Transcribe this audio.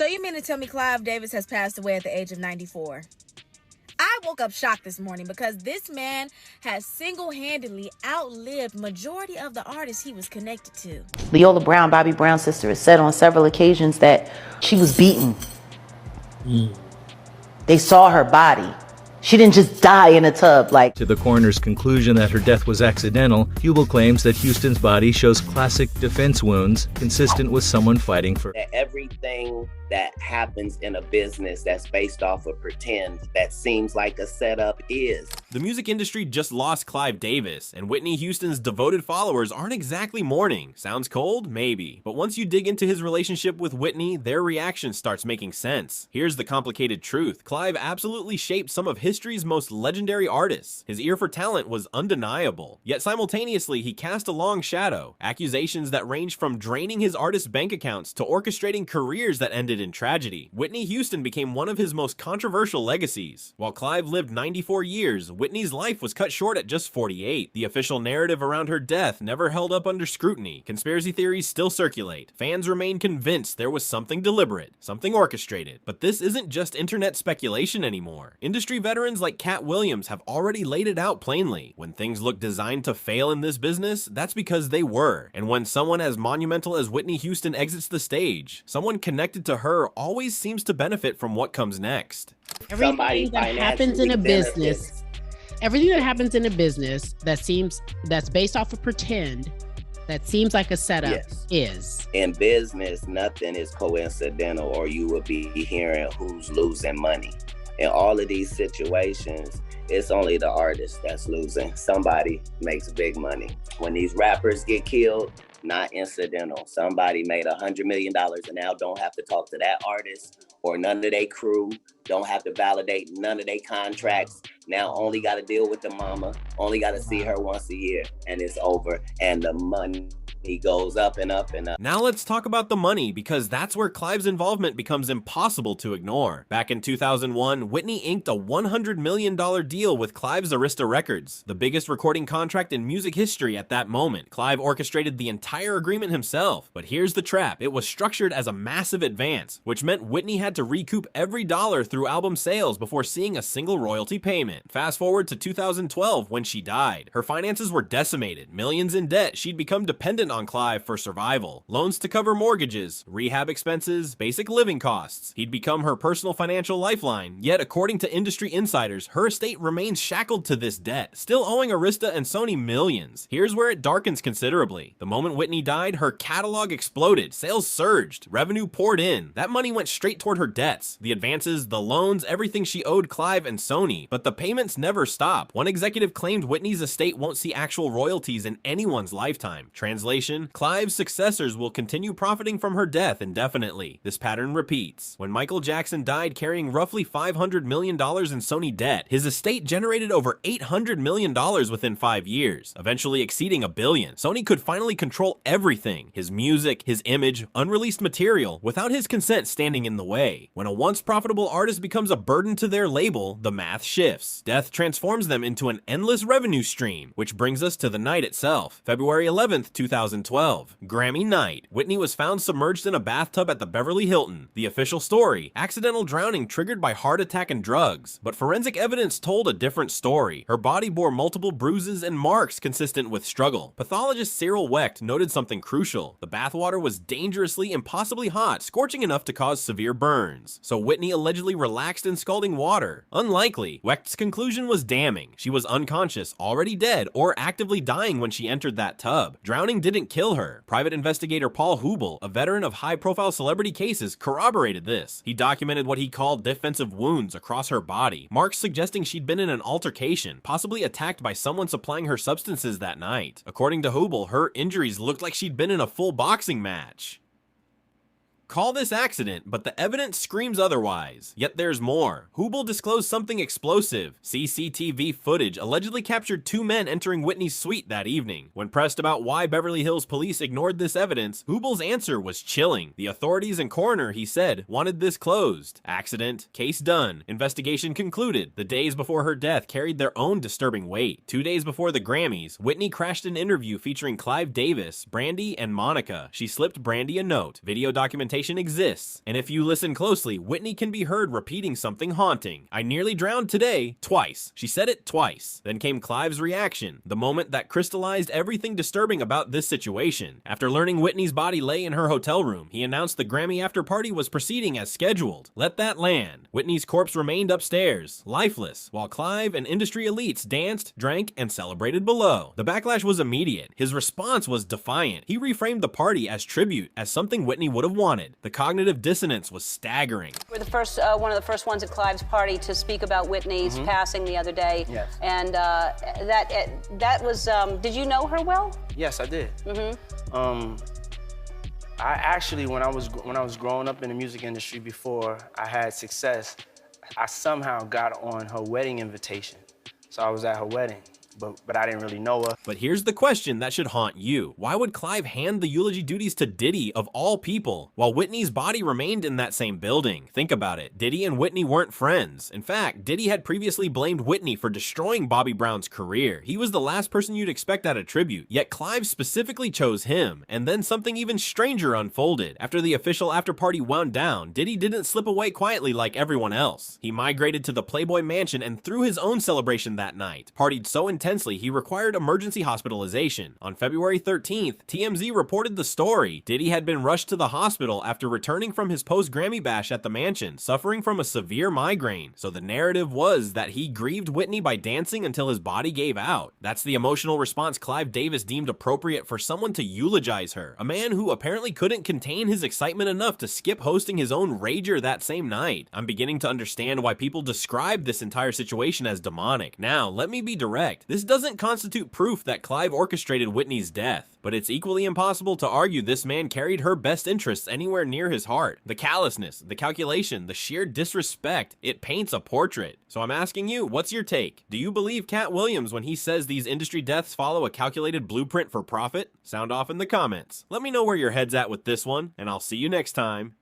So you mean to tell me Clive Davis has passed away at the age of 94? I woke up shocked this morning because this man has single-handedly outlived majority of the artists he was connected to. Leola Brown, Bobby Brown's sister, has said on several occasions that she was beaten. They saw her body. She didn't just die in a tub like... To the coroner's conclusion that her death was accidental, Hubel claims that Houston's body shows classic defense wounds consistent with someone fighting for... Everything that happens in a business that's based off of pretend that seems like a setup is. The music industry just lost Clive Davis, and Whitney Houston's devoted followers aren't exactly mourning. Sounds cold? Maybe. But once you dig into his relationship with Whitney, their reaction starts making sense. Here's the complicated truth. Clive absolutely shaped some of history's most legendary artists. His ear for talent was undeniable. Yet simultaneously, he cast a long shadow. Accusations that ranged from draining his artist's bank accounts to orchestrating careers that ended in tragedy. Whitney Houston became one of his most controversial legacies. While Clive lived 94 years, Whitney's life was cut short at just 48. The official narrative around her death never held up under scrutiny. Conspiracy theories still circulate. Fans remain convinced there was something deliberate, something orchestrated. But this isn't just internet speculation anymore. Industry veterans like Katt Williams have already laid it out plainly. When things look designed to fail in this business, that's because they were. And when someone as monumental as Whitney Houston exits the stage, someone connected to her always seems to benefit from what comes next. Everything that happens in a business, everything that happens in a business that's based off of pretend, that seems like a setup, is. In business, nothing is coincidental, or you would be hearing who's losing money. In all of these situations, it's only the artist that's losing. Somebody makes big money. When these rappers get killed, not incidental. Somebody made $100 million and now don't have to talk to that artist or none of their crew, don't have to validate none of their contracts. Now only got to deal with the mama, only got to see her once a year, and it's over. And the money, he goes up and up and up. Now let's talk about the money, because that's where Clive's involvement becomes impossible to ignore. Back in 2001, Whitney inked a $100 million deal with Clive's Arista Records, the biggest recording contract in music history at that moment. Clive orchestrated the entire agreement himself, but here's the trap. It was structured as a massive advance, which meant Whitney had to recoup every dollar through album sales before seeing a single royalty payment. Fast forward to 2012 when she died. Her finances were decimated, millions in debt. She'd become dependent on Clive for survival. Loans to cover mortgages, rehab expenses, basic living costs. He'd become her personal financial lifeline. Yet, according to industry insiders, her estate remains shackled to this debt, still owing Arista and Sony millions. Here's where it darkens considerably. The moment Whitney died, her catalog exploded, sales surged, revenue poured in. That money went straight toward her debts, the advances, the loans, everything she owed Clive and Sony. But the payments never stop. One executive claimed Whitney's estate won't see actual royalties in anyone's lifetime. Translation: Clive's successors will continue profiting from her death indefinitely. This pattern repeats. When Michael Jackson died carrying roughly $500 million in Sony debt, his estate generated over $800 million within 5 years, eventually exceeding $1 billion. Sony could finally control everything: his music, his image, unreleased material, without his consent standing in the way. When a once profitable artist becomes a burden to their label, the math shifts. Death transforms them into an endless revenue stream, which brings us to the night itself. February 11th, 2012. Grammy night. Whitney was found submerged in a bathtub at the Beverly Hilton. The official story: accidental drowning triggered by heart attack and drugs. But forensic evidence told a different story. Her body bore multiple bruises and marks consistent with struggle. Pathologist Cyril Wecht noted something crucial. The bathwater was dangerously, impossibly hot, scorching enough to cause severe burns. So Whitney allegedly relaxed in scalding water. Unlikely. Wecht's conclusion was damning. She was unconscious, already dead, or actively dying when she entered that tub. Drowning didn't kill her. Private investigator Paul Hubel, a veteran of high-profile celebrity cases, corroborated this. He documented what he called defensive wounds across her body, marks suggesting she'd been in an altercation, possibly attacked by someone supplying her substances that night. According to Hubel, her injuries looked like she'd been in a full boxing match. Call this accident, but the evidence screams otherwise. Yet there's more. Hubel disclosed something explosive. CCTV footage allegedly captured two men entering Whitney's suite that evening. When pressed about why Beverly Hills police ignored this evidence, Hubel's answer was chilling. The authorities and coroner, he said, wanted this closed. Accident, case done. Investigation concluded. The days before her death carried their own disturbing weight. 2 days before the Grammys, Whitney crashed an interview featuring Clive Davis, Brandy, and Monica. She slipped Brandy a note. Video documentation exploitation exists, and if you listen closely, Whitney can be heard repeating something haunting. "I nearly drowned today," twice. She said it twice. Then came Clive's reaction, the moment that crystallized everything disturbing about this situation. After learning Whitney's body lay in her hotel room, he announced the Grammy after party was proceeding as scheduled. Let that land. Whitney's corpse remained upstairs, lifeless, while Clive and industry elites danced, drank, and celebrated below. The backlash was immediate. His response was defiant. He reframed the party as tribute, as something Whitney would have wanted. The cognitive dissonance was staggering. We're the first, one of the first ones at Clive's party to speak about Whitney's passing the other day. Yes. And that was, did you know her well? Yes, I did. I actually, when I was growing up in the music industry before I had success, I somehow got on her wedding invitation. So I was at her wedding. But I didn't really know her. But here's the question that should haunt you. Why would Clive hand the eulogy duties to Diddy, of all people, while Whitney's body remained in that same building? Think about it. Diddy and Whitney weren't friends. In fact, Diddy had previously blamed Whitney for destroying Bobby Brown's career. He was the last person you'd expect at a tribute, yet Clive specifically chose him. And then something even stranger unfolded. After the official after-party wound down, Diddy didn't slip away quietly like everyone else. He migrated to the Playboy Mansion and threw his own celebration that night. Partied so intensely, he required emergency hospitalization. On February 13th, TMZ reported the story. Diddy had been rushed to the hospital after returning from his post-Grammy bash at the mansion, suffering from a severe migraine. So the narrative was that he grieved Whitney by dancing until his body gave out. That's the emotional response Clive Davis deemed appropriate for someone to eulogize her, a man who apparently couldn't contain his excitement enough to skip hosting his own rager that same night. I'm beginning to understand why people describe this entire situation as demonic. Now, let me be direct. This doesn't constitute proof that Clive orchestrated Whitney's death, but it's equally impossible to argue this man carried her best interests anywhere near his heart. The callousness, the calculation, the sheer disrespect, it paints a portrait. So I'm asking you, what's your take? Do you believe Katt Williams when he says these industry deaths follow a calculated blueprint for profit? Sound off in the comments. Let me know where your head's at with this one, and I'll see you next time.